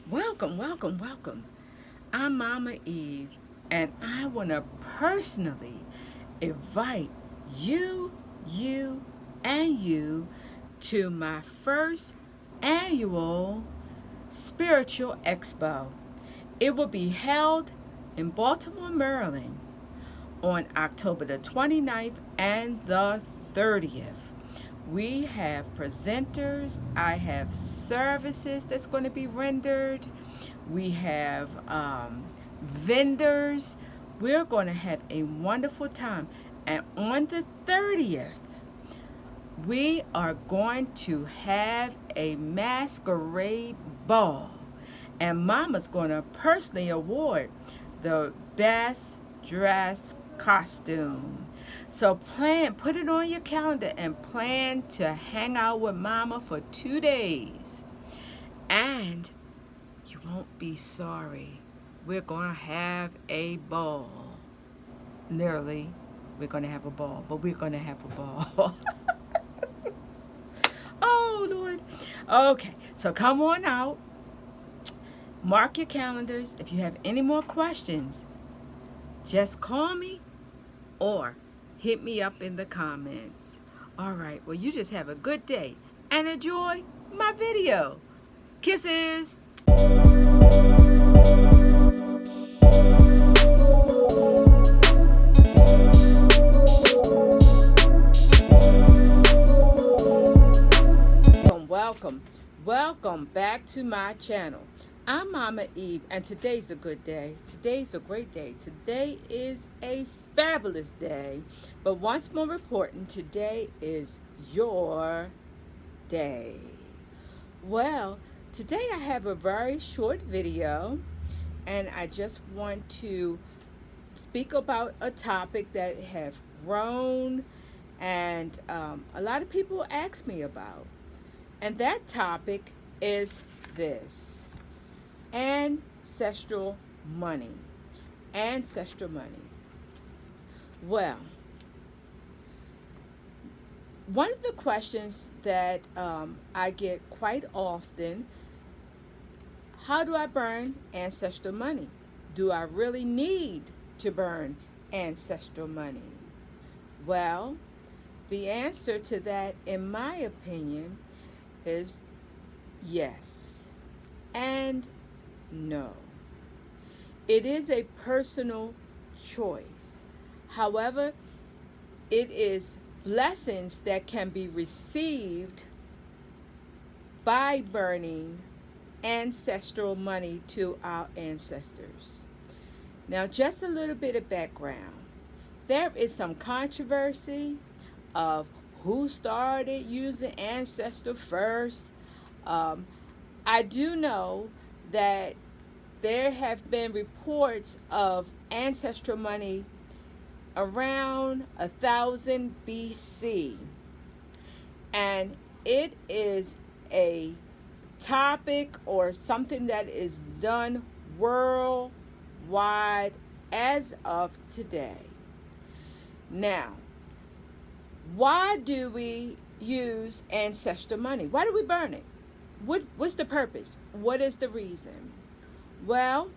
Welcome, welcome, welcome. I'm Mama Eve, and I want to personally invite you, and you to my first annual Spiritual Expo. It will be held in Baltimore, Maryland on October the 29th and the 30th. We have presenters, I have services that's going to be rendered, we have vendors. We're going to have a wonderful time. And on the 30th, we are going to have a masquerade ball. And Mama's going to personally award the best dress costume. So put it on your calendar and plan to hang out with Mama for 2 days. And you won't be sorry. We're going to have a ball. Literally, we're going to have a ball, but we're going to have a ball. Oh, Lord. Okay, so come on out. Mark your calendars. If you have any more questions, just call me or hit me up in the comments. All right, well, you just have a good day and enjoy my video. Kisses. Welcome, welcome back to my channel. I'm Mama Eve, and today's a good day. Today's a great day. Today is a fabulous day. But once more reporting, today is your day. Well, today I have a very short video, and I just want to speak about a topic that have grown and a lot of people ask me about. And that topic is this: ancestral money. Ancestral money. Well, one of the questions that I get quite often: how do I burn ancestral money? Do I really need to burn ancestral money? Well, the answer to that, in my opinion, is yes and no. It is a personal choice. However, it is blessings that can be received by burning ancestral money to our ancestors. Now, just a little bit of background. There is some controversy of who started using ancestor first. I do know that there have been reports of ancestral money around 1000 BC, and it is a topic or something that is done worldwide as of today. Now, why do we use ancestral money? Why do we burn it? What's the purpose? What is the reason? Well,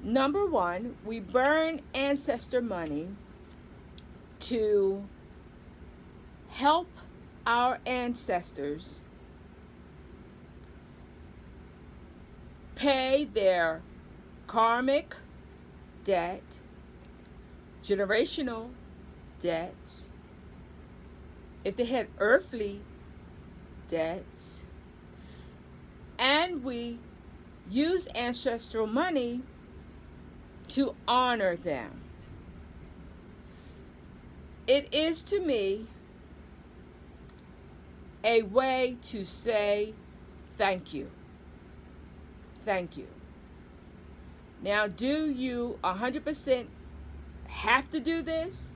number one, we burn ancestor money to help our ancestors pay their karmic debt, generational debts, if they had earthly debts, and we use ancestral money to honor them. It is, to me, a way to say thank you. Thank you. Now, do you 100% have to do this?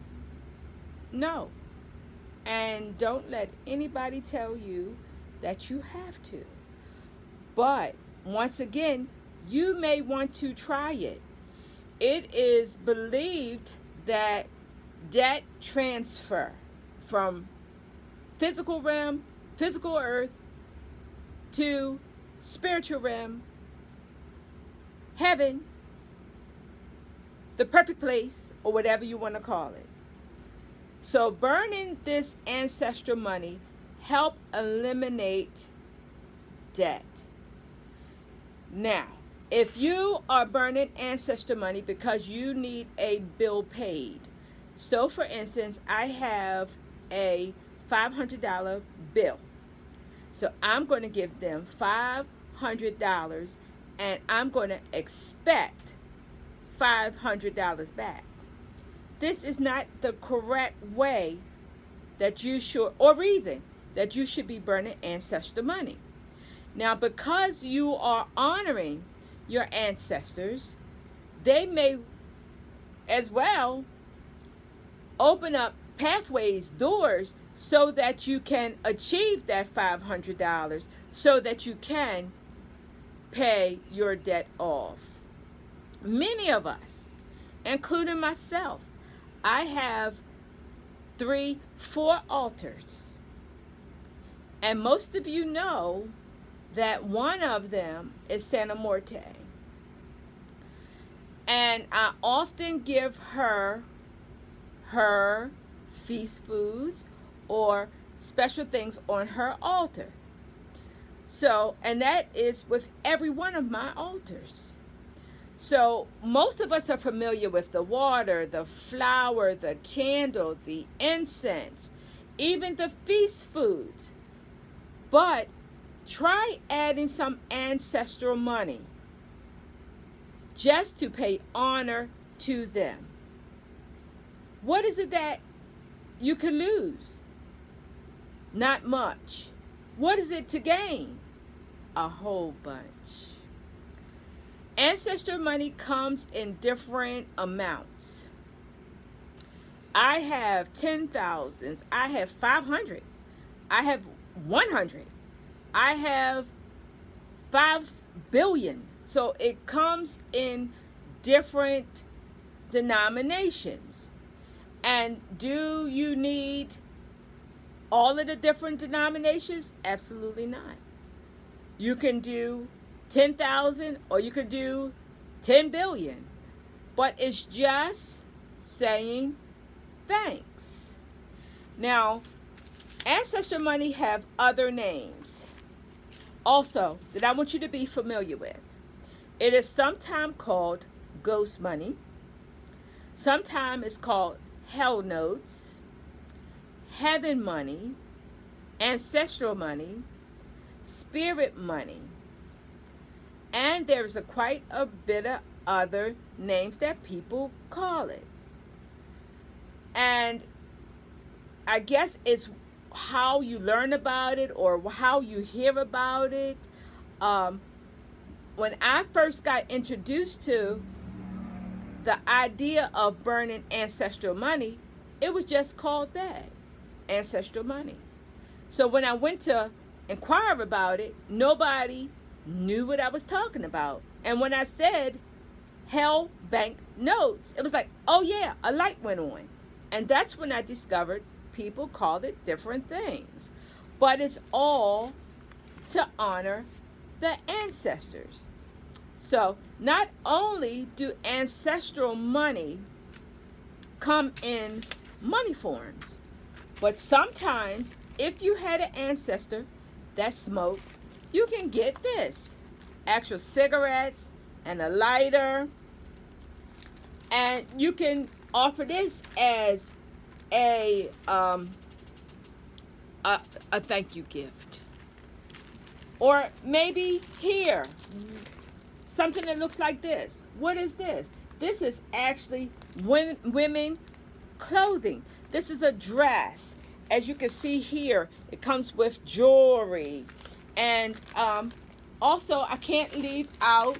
No. And don't let anybody tell you that you have to. But once again, you may want to try it. It is believed that debt transfer from physical realm, physical earth, to spiritual realm, heaven, the perfect place, or whatever you want to call it. So burning this ancestral money help eliminate debt. Now, if you are burning ancestral money because you need a bill paid, so for instance, I have a $500 bill. So I'm going to give them $500 and I'm going to expect $500 back. This is not the correct way that you should, or reason that you should be burning ancestral money. Now, because you are honoring your ancestors, they may as well open up pathways, doors, so that you can achieve that $500 so that you can pay your debt off. Many of us, including myself, I have 4 altars. And most of you know that one of them is Santa Morte. And I often give her feast foods or special things on her altar. So, and that is with every one of my altars. So most of us are familiar with the water, the flour, the candle, the incense, even the feast foods. But try adding some ancestral money just to pay honor to them. What is it that you can lose? Not much. What is it to gain? A whole bunch. Ancestral money comes in different amounts. I have 10,000s. I have 500. I have 100. I have 5 billion. So it comes in different denominations. And do you need all of the different denominations? Absolutely not. You can do 10,000 or you could do 10 billion. But it's just saying thanks. Now, ancestral money have other names also that I want you to be familiar with. It is sometimes called ghost money. Sometimes it's called hell notes, heaven money, ancestral money, spirit money. And there's quite a bit of other names that people call it. And I guess it's how you learn about it or how you hear about it. When I first got introduced to the idea of burning ancestral money, it was just called that, ancestral money. So when I went to inquire about it, nobody knew what I was talking about. And when I said hell bank notes, it was like, oh yeah, a light went on. And that's when I discovered people called it different things. But it's all to honor the ancestors. So not only do ancestral money come in money forms, but sometimes if you had an ancestor that smoked, you can get this, actual cigarettes and a lighter, and you can offer this as a thank you gift. Or maybe here, something that looks like this. What is this? This is actually women clothing. This is a dress. As you can see here, it comes with jewelry. And also, I can't leave out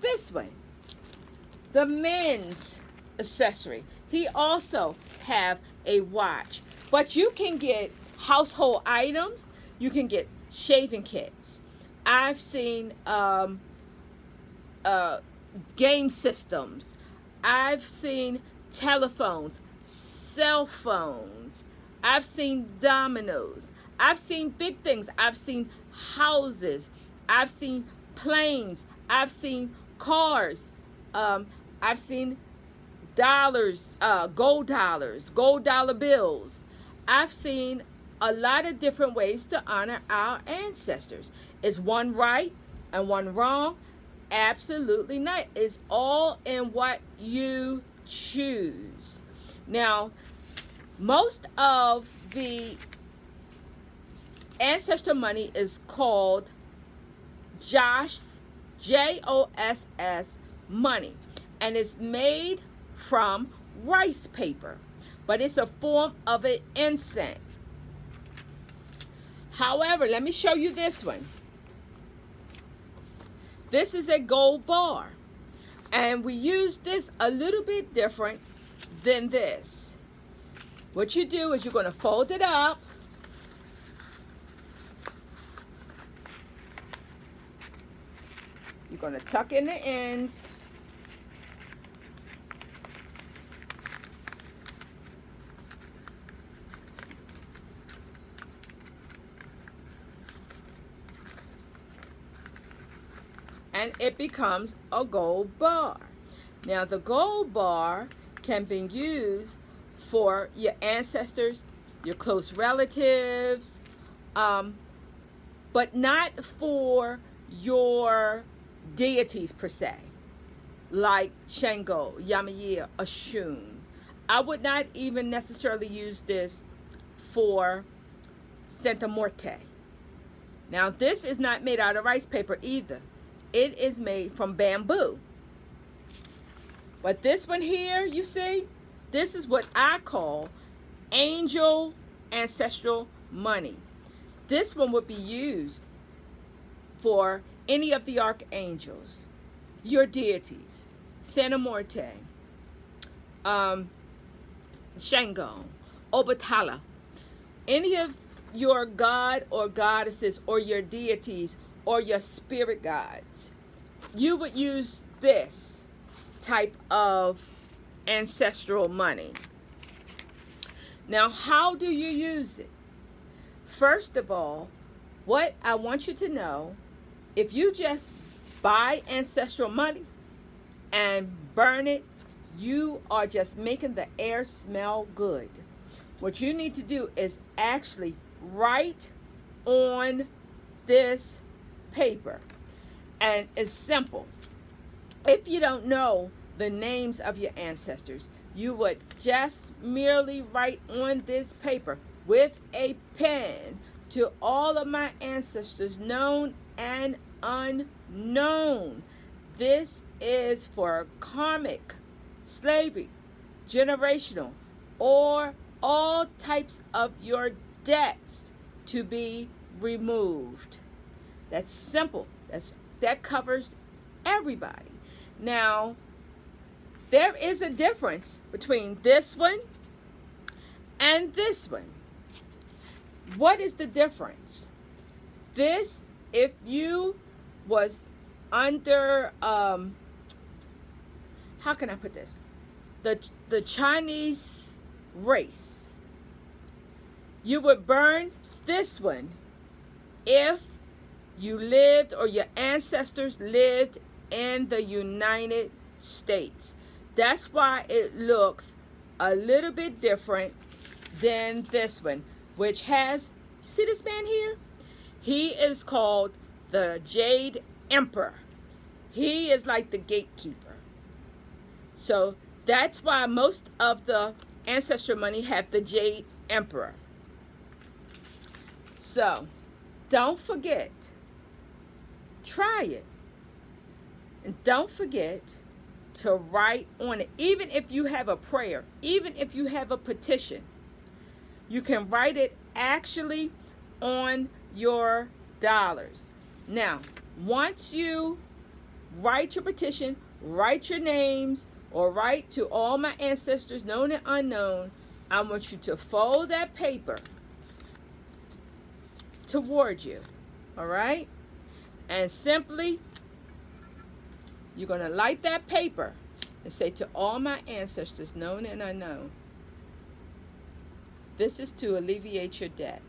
this way. The men's accessory. He also have a watch. But you can get household items. You can get shaving kits. I've seen game systems. I've seen telephones, cell phones. I've seen dominoes. I've seen big things. I've seen houses. I've seen planes. I've seen cars. I've seen dollars, gold dollar bills. I've seen a lot of different ways to honor our ancestors. Is one right and one wrong? Absolutely not. It's all in what you choose. Now, most of the ancestral money is called Joss, Joss money, and it's made from rice paper, but it's a form of an incense. However, let me show you this one. This is a gold bar, and we use this a little bit different than this. What you do is you're going to fold it up. You're going to tuck in the ends. And it becomes a gold bar. Now, the gold bar can be used for your ancestors, your close relatives, but not for your deities per se, like Shango, Yamaya, Oshun. I would not even necessarily use this for Santa Morte. Now, this is not made out of rice paper either. It is made from bamboo. But this one here, you see, this is what I call angel ancestral money. This one would be used for any of the archangels, your deities, Santa Morte, Shango, Obatala, any of your god or goddesses or your deities or your spirit guides. You would use this type of ancestral money. Now, how do you use it? First of all, what I want you to know, if you just buy ancestral money and burn it, you are just making the air smell good. What you need to do is actually write on this paper. And it's simple. If you don't know the names of your ancestors, you would just merely write on this paper with a pen to all of my ancestors, known and unknown. This is for karmic, slavery, generational, or all types of your debts to be removed. That's simple. That covers everybody. Now, there is a difference between this one and this one. What is the difference? This, if you was under, how can I put this? The Chinese race, you would burn this one if you lived or your ancestors lived in the United States. That's why it looks a little bit different than this one, which has, see this man here? He is called the Jade Emperor. He is like the gatekeeper. So that's why most of the ancestral money have the Jade Emperor. So don't forget, try it. And don't forget to write on it. Even if you have a prayer, even if you have a petition, you can write it actually on your dollars. Now, once you write your petition, write your names, or write to all my ancestors, known and unknown, I want you to fold that paper toward you, all right? And simply, you're going to light that paper and say, to all my ancestors, known and unknown, this is to alleviate your debt.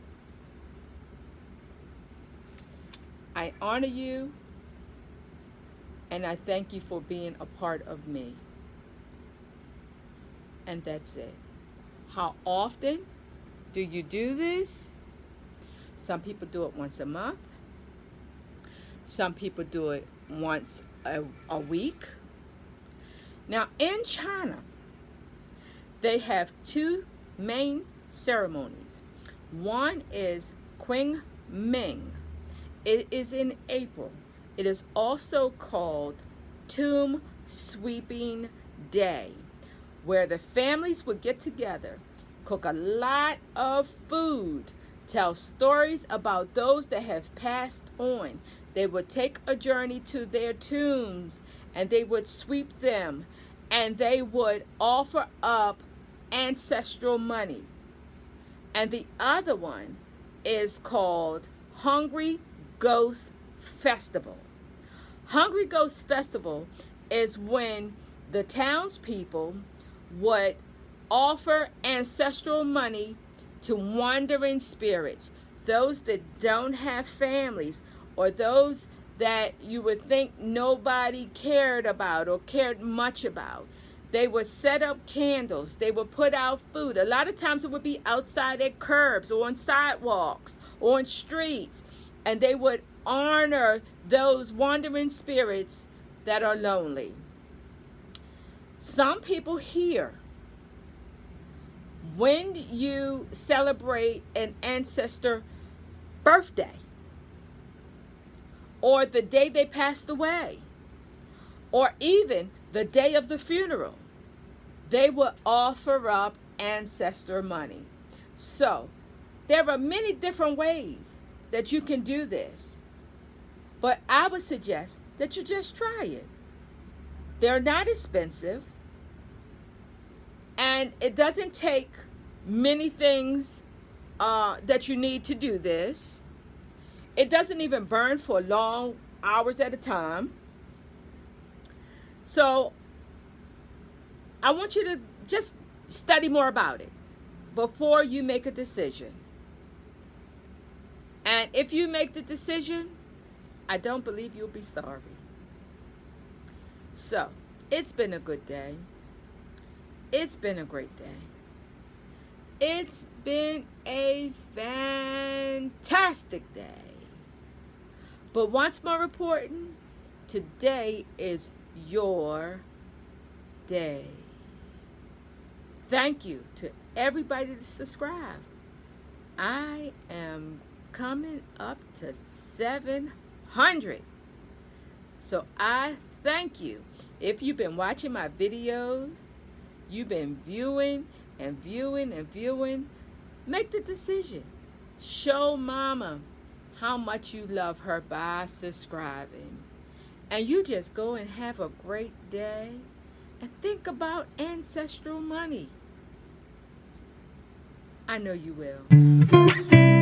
I honor you And I thank you for being a part of me. And that's it. How often do you do this? Some people do it once a month. Some people do it once a week. Now, in China, they have two main ceremonies. One is Qing Ming. It is in April. It is also called Tomb Sweeping Day, where the families would get together, cook a lot of food, tell stories about those that have passed on. They would take a journey to their tombs and they would sweep them and they would offer up ancestral money. And the other one is called Hungry Ghost Festival. Hungry Ghost Festival is when the townspeople would offer ancestral money to wandering spirits, those that don't have families, or those that you would think nobody cared about or cared much about. They would set up candles. They would put out food. A lot of times it would be outside at curbs or on sidewalks or on streets. And they would honor those wandering spirits that are lonely. Some people here, when you celebrate an ancestor birthday, or the day they passed away, or even the day of the funeral, they will offer up ancestor money. So there are many different ways that you can do this, but I would suggest that you just try it. They're not expensive, and it doesn't take many things that you need to do this. It doesn't even burn for long hours at a time. So I want you to just study more about it before you make a decision. And if you make the decision, I don't believe you'll be sorry. So it's been a good day. It's been a great day. It's been a fantastic day. But once more important, today is your day. Thank you to everybody that subscribed. I am coming up to 700. So I thank you. If you've been watching my videos, you've been viewing and viewing and viewing, make the decision. Show mama how much you love her by subscribing. And you just go and have a great day and think about ancestral money. I know you will.